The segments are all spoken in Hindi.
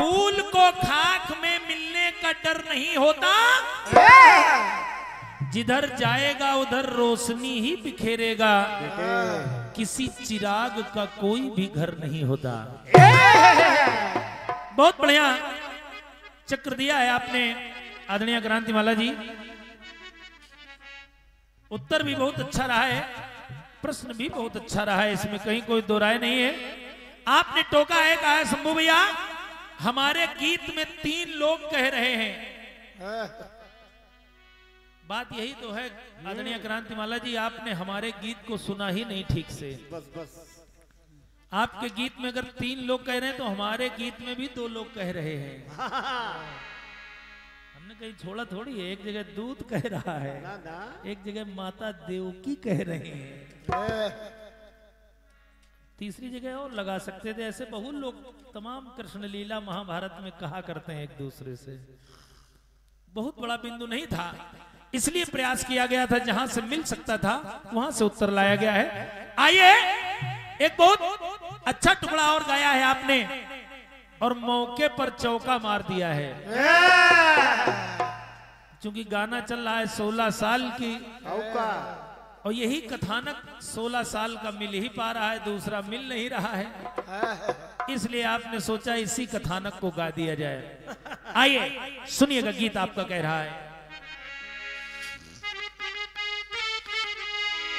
फूल को खाक में मिलने का डर नहीं होता, जिधर जाएगा उधर रोशनी ही बिखेरेगा, किसी चिराग का कोई भी घर नहीं होता। बहुत बढ़िया चक्र दिया है आपने आदरणीय क्रांतिमाला जी। उत्तर भी बहुत अच्छा रहा है, प्रश्न भी बहुत अच्छा रहा है, इसमें कहीं कोई दो राय नहीं है। आपने टोका है, कहा है शंभू भैया हमारे गीत में 3 लोग कह रहे हैं। बात यही तो है आदरणीय क्रांतिमाला जी, आपने हमारे गीत को सुना ही नहीं ठीक से। बस आपके गीत में अगर 3 लोग कह रहे हैं तो हमारे गीत में भी 2 लोग कह रहे हैं। हमने कहीं छोड़ा थोड़ी है, एक जगह दूध कह रहा है, एक जगह माता देवकी कह रहे हैं, तीसरी जगह और लगा सकते थे। ऐसे बहुत लोग तमाम कृष्ण लीला महाभारत में कहा करते हैं एक दूसरे से। बहुत बड़ा बिंदु नहीं था, इसलिए प्रयास किया गया था, जहां से मिल सकता था वहां से उत्तर लाया गया है। आइए एक बहुत अच्छा टुकड़ा और गाया है आपने, और मौके पर चौका मार दिया है। क्योंकि गाना चल रहा है 16 साल की, और यही कथानक 16 साल का मिल ही पा रहा है, दूसरा मिल नहीं रहा है, इसलिए आपने सोचा इसी कथानक को गा दिया जाए। आइए सुनिएगा, गीत आपका कह रहा है।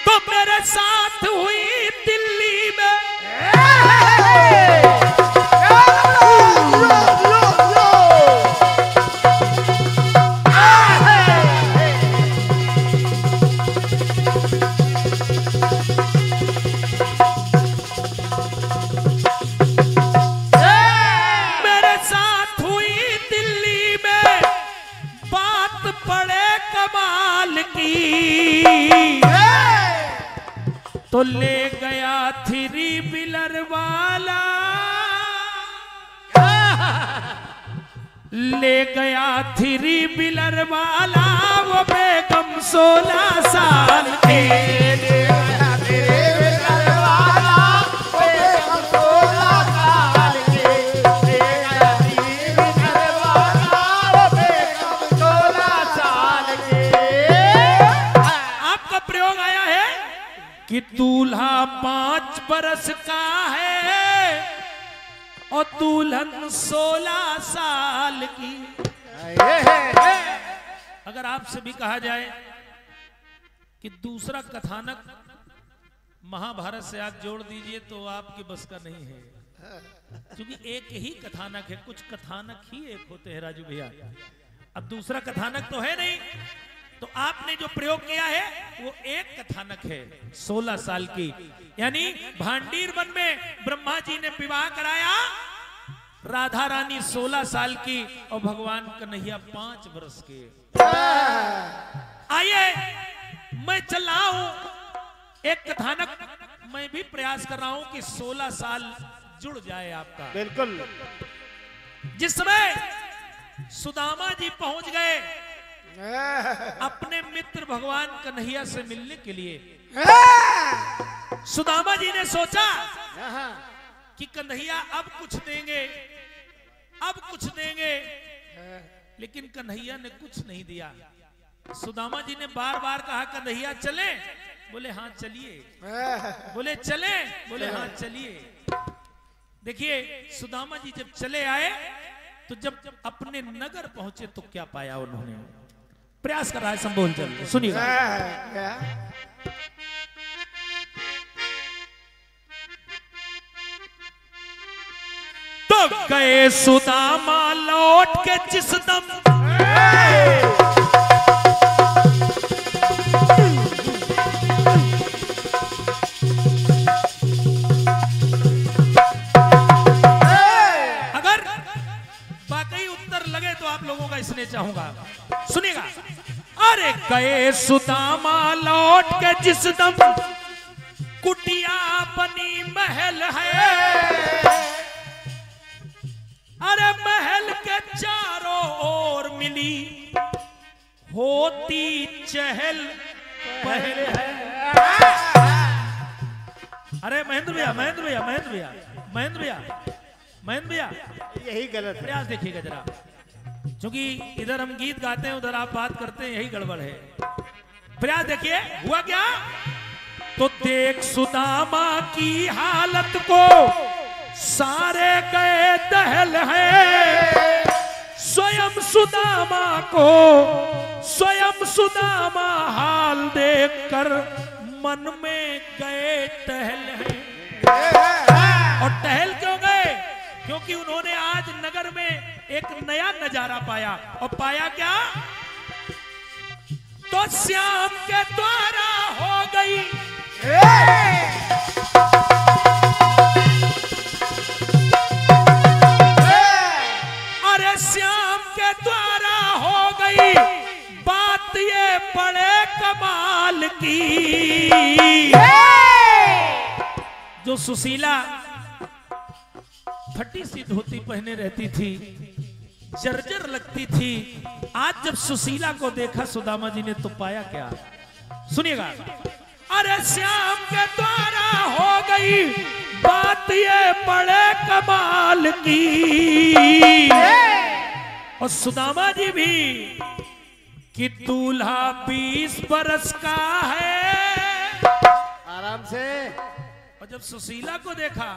तो मेरे साथ हुई दिल्ली में तो ले गया 3 व्हीलर वाला, ले गया 3 व्हीलर वाला, वो बेगम 16 साल की। कि दूल्हा 5 बरस का है और दुल्हन 16 साल की। अगर आपसे भी कहा जाए कि दूसरा कथानक महाभारत से आप जोड़ दीजिए तो आपकी बस का नहीं है, क्योंकि एक ही कथानक है, कुछ कथानक ही एक होते हैं राजू भैया। अब दूसरा कथानक तो है नहीं, तो आपने जो प्रयोग किया है वो एक कथानक है 16 साल की। यानी भांडीर वन में ब्रह्मा जी ने विवाह कराया, राधा रानी 16 साल की और भगवान कन्हैया 5 वर्ष के। आइए मैं चल रहा हूं एक कथानक, मैं भी प्रयास कर रहा हूं कि 16 साल जुड़ जाए आपका। बिल्कुल। जिस समय सुदामा जी पहुंच गए अपने मित्र भगवान कन्हैया से मिलने के लिए, सुदामा जी ने सोचा कि कन्हैया अब कुछ देंगे, अब कुछ देंगे, लेकिन कन्हैया ने कुछ नहीं दिया। सुदामा जी ने बार बार कहा कन्हैया चले, बोले हाँ चलिए, बोले चले, बोले हाँ चलिए। देखिए सुदामा जी जब चले आए तो जब अपने नगर पहुंचे तो क्या पाया उन्होंने। प्रयास कर रहा है संबोल, चल सुनिएगा। तो गए सुदामा लौट के जिस दम, अगर वाकई उत्तर लगे तो आप लोगों का इसने चाहूंगा, सुनिएगा। अरे गए सुदामा लौट के जिस दम, कुटिया बनी महल है, अरे महल के चारों ओर मिली होती चहल पहल है। अरे महेंद्र भैया, महेंद्र भैया, महेंद्र भैया, महेंद्र भैया, महेंद्र भैया, यही गलत है। प्रयास देखिएगा जरा, क्योंकि इधर हम गीत गाते हैं उधर आप बात करते हैं, यही गड़बड़ है। प्रयास देखिए, हुआ क्या? तो देख सुदामा की हालत को सारे गए दहल है, स्वयं सुदामा को स्वयं सुदामा हाल देखकर मन में गए टहल है। और टहल क्यों गए? क्योंकि उन्होंने आज नगर में एक नया नजारा पाया। और पाया क्या? तो श्याम के द्वारा हो गई अरे श्याम के द्वारा हो गई बात ये बड़े कमाल की। जो सुशीला फटी सी धोती पहने रहती थी, जर्जर लगती थी, आज जब सुशीला को देखा सुदामा जी ने तो पाया क्या? सुनिएगा। अरे श्याम के द्वारा हो गई बात ये बड़े कमाल की। और सुदामा जी भी कि दूल्हा 20 बरस का है। आराम से। और जब सुशीला को देखा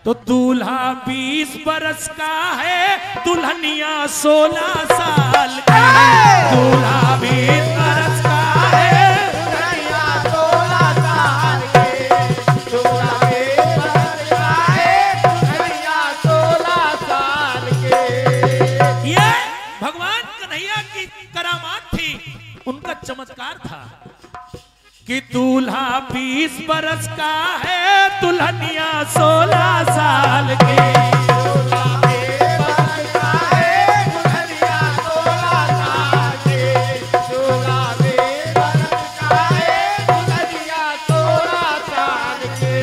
तो दूल्हा 20 बरस का है, दुल्हनिया 16 साल की। दूल्हा 20 बरस का है, दुल्हनिया 16 साल की। दूल्हा 20 बरस का है, दुल्हनिया 16 साल की। ये भगवान कन्हैया की करामात थी, उनका चमत्कार था कि दूल्हा 20 बरस का है, दुल्हनिया 16 साल की। दूल्हा 20 बरस का है, दुल्हनिया 16 साल की। दूल्हा 20 बरस का है, दुल्हनिया 16 साल की।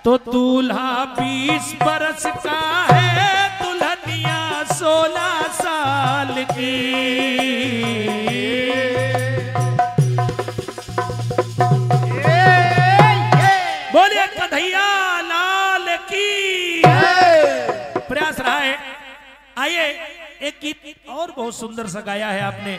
तो दूल्हा 20 बरस का है, दुल्हनिया 16 साल की। बोलिए कन्हैया लाल की। प्रयास रहा है। आइए एक गीत और बहुत सुंदर सा गाया है आपने।